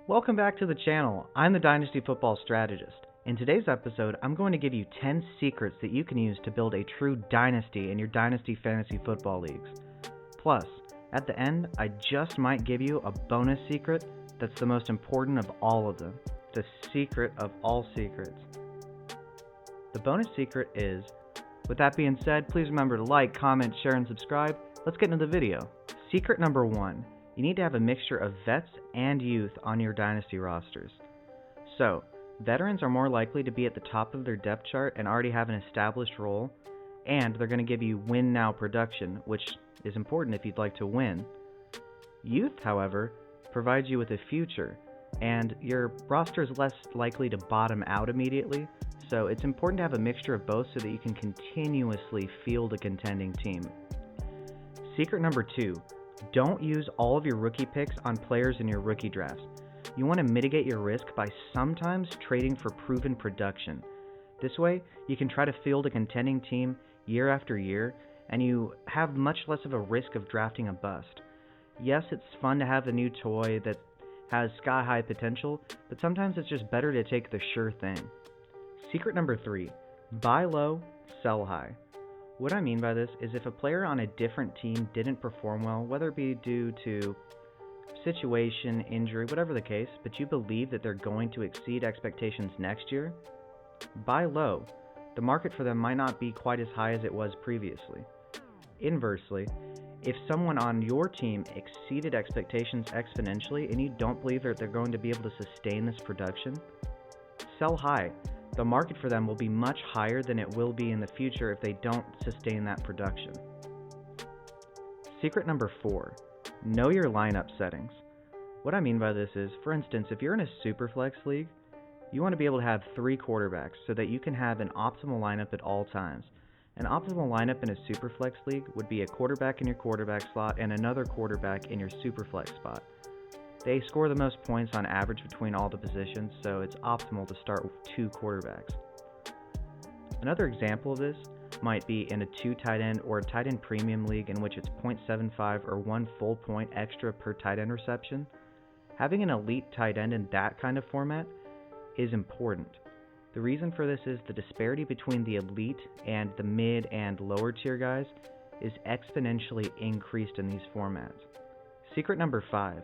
Welcome back to the channel. I'm the Dynasty Football Strategist. In today's episode, I'm going to give you 10 secrets that you can use to build a true dynasty in your Dynasty Fantasy Football leagues. Plus, at the end, I just might give you a bonus secret that's the most important of all of them. The secret of all secrets. The bonus secret is, with that being said, please remember to like, comment, share, and subscribe. Let's get into the video. Secret number 1. You need to have a mixture of vets and youth on your dynasty rosters. So, veterans are more likely to be at the top of their depth chart and already have an established role, and they're going to give you win now production, which is important if you'd like to win. Youth, however, provides you with a future, and your roster is less likely to bottom out immediately, so it's important to have a mixture of both so that you can continuously field a contending team. Secret number 2. Don't use all of your rookie picks on players in your rookie drafts. You want to mitigate your risk by sometimes trading for proven production. This way, you can try to field a contending team year after year, and you have much less of a risk of drafting a bust. Yes, it's fun to have a new toy that has sky-high potential, but sometimes it's just better to take the sure thing. Secret number 3. Buy low, sell high. What I mean by this is if a player on a different team didn't perform well, whether it be due to situation, injury, whatever the case, but you believe that they're going to exceed expectations next year, buy low. The market for them might not be quite as high as it was previously. Inversely, if someone on your team exceeded expectations exponentially and you don't believe that they're going to be able to sustain this production, sell high. The market for them will be much higher than it will be in the future if they don't sustain that production. Secret number 4. Know your lineup settings. What I mean by this is, for instance, if you're in a Superflex league, you want to be able to have 3 quarterbacks so that you can have an optimal lineup at all times. An optimal lineup in a Superflex league would be a quarterback in your quarterback slot and another quarterback in your Superflex spot. They score the most points on average between all the positions, so it's optimal to start with 2 quarterbacks. Another example of this might be in a 2 tight end or a tight end premium league in which it's 0.75 or 1 full point extra per tight end reception. Having an elite tight end in that kind of format is important. The reason for this is the disparity between the elite and the mid and lower tier guys is exponentially increased in these formats. Secret number 5.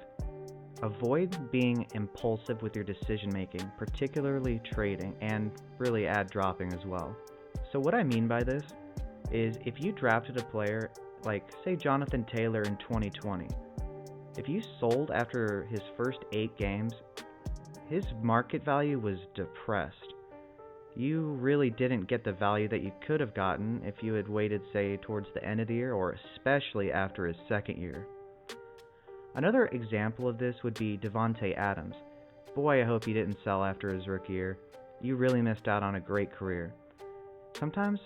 Avoid being impulsive with your decision making, particularly trading, and really add dropping as well. So what I mean by this is if you drafted a player like, say, Jonathan Taylor in 2020, if you sold after his first 8 games, his market value was depressed. You really didn't get the value that you could have gotten if you had waited, say, towards the end of the year or especially after his second year. Another example of this would be Devontae Adams. Boy, I hope he didn't sell after his rookie year. You really missed out on a great career. Sometimes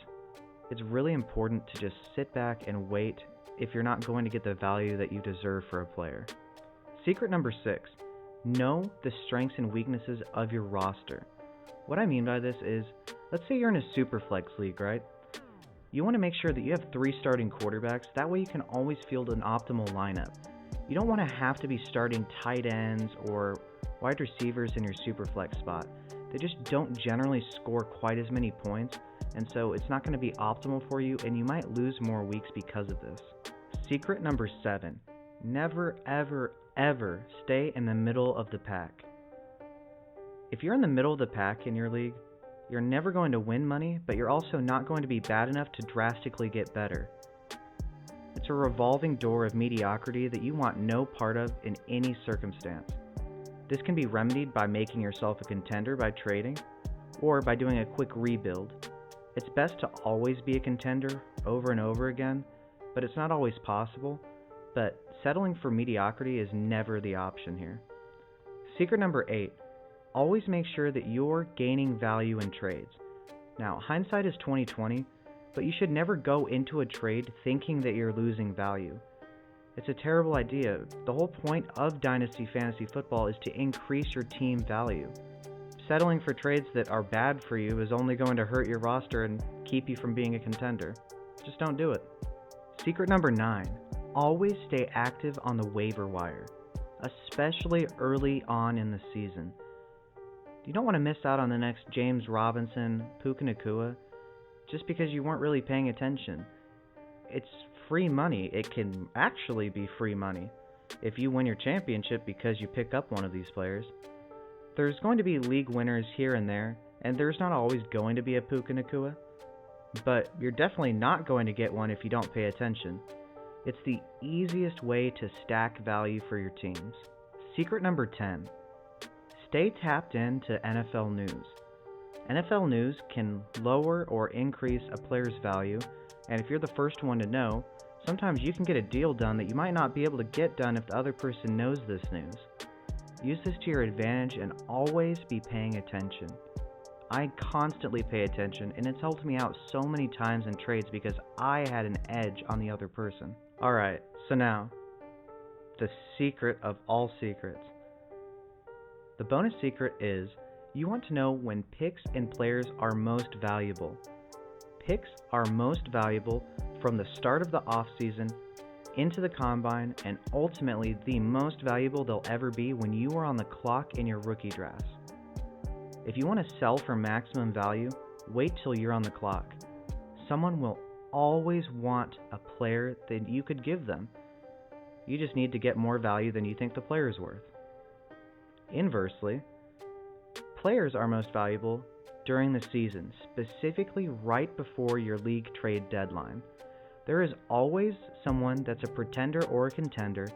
it's really important to just sit back and wait if you're not going to get the value that you deserve for a player. Secret number 6. Know the strengths and weaknesses of your roster. What I mean by this is, let's say you're in a Superflex league, right? You want to make sure that you have 3 starting quarterbacks. That way you can always field an optimal lineup. You don't want to have to be starting tight ends or wide receivers in your Superflex spot. They just don't generally score quite as many points, and so it's not going to be optimal for you, and you might lose more weeks because of this. Secret number 7. Never, ever, ever stay in the middle of the pack. If you're in the middle of the pack in your league, you're never going to win money, but you're also not going to be bad enough to drastically get better. It's a revolving door of mediocrity that you want no part of in any circumstance. This can be remedied by making yourself a contender by trading, or by doing a quick rebuild. It's best to always be a contender over and over again, but it's not always possible. But settling for mediocrity is never the option here. Secret number 8. Always make sure that you're gaining value in trades. Now, hindsight is 20/20. But you should never go into a trade thinking that you're losing value. It's a terrible idea. The whole point of Dynasty Fantasy Football is to increase your team value. Settling for trades that are bad for you is only going to hurt your roster and keep you from being a contender. Just don't do it. Secret number 9. Always stay active on the waiver wire. especially early on in the season. You don't want to miss out on the next James Robinson, Puka Nacua, just because you weren't really paying attention. It's free money. It can actually be free money if you win your championship because you pick up one of these players. There's going to be league winners here and there, and there's not always going to be a Puka Nacua, but you're definitely not going to get one if you don't pay attention. It's the easiest way to stack value for your teams. Secret number 10. Stay tapped into NFL news. NFL news can lower or increase a player's value, and if you're the first one to know, sometimes you can get a deal done that you might not be able to get done if the other person knows this news. Use this to your advantage and always be paying attention. I constantly pay attention, and it's helped me out so many times in trades because I had an edge on the other person. Alright, so now, the secret of all secrets. The bonus secret is, you want to know when picks and players are most valuable. Picks are most valuable from the start of the offseason into the combine, and ultimately the most valuable they'll ever be when you are on the clock in your rookie drafts. If you want to sell for maximum value, wait till you're on the clock. Someone will always want a player that you could give them. You just need to get more value than you think the player is worth. Inversely, players are most valuable during the season, specifically right before your league trade deadline. There is always someone that's a pretender or a contender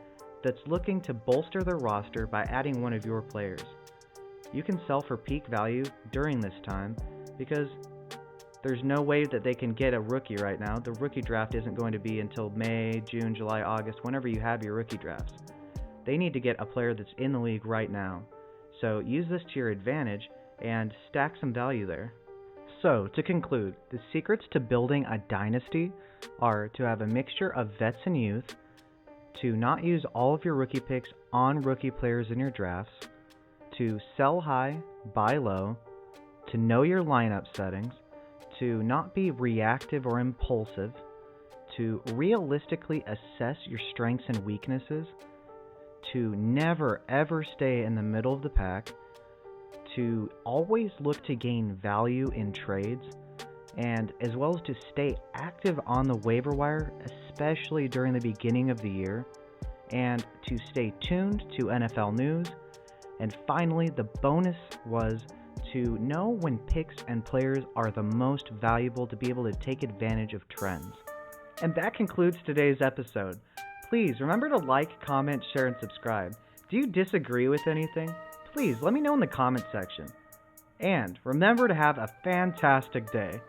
that's looking to bolster their roster by adding one of your players. You can sell for peak value during this time because there's no way that they can get a rookie right now. The rookie draft isn't going to be until May, June, July, August, whenever you have your rookie drafts. They need to get a player that's in the league right now. So use this to your advantage and stack some value there. So, to conclude, the secrets to building a dynasty are to have a mixture of vets and youth, to not use all of your rookie picks on rookie players in your drafts, to sell high, buy low, to know your lineup settings, to not be reactive or impulsive, to realistically assess your strengths and weaknesses, to never ever stay in the middle of the pack, to always look to gain value in trades, and as well as to stay active on the waiver wire, especially during the beginning of the year, and to stay tuned to NFL news. And finally, the bonus was to know when picks and players are the most valuable to be able to take advantage of trends. And that concludes today's episode. Please remember to like, comment, share, and subscribe. Do you disagree with anything? Please let me know in the comment section. And remember to have a fantastic day.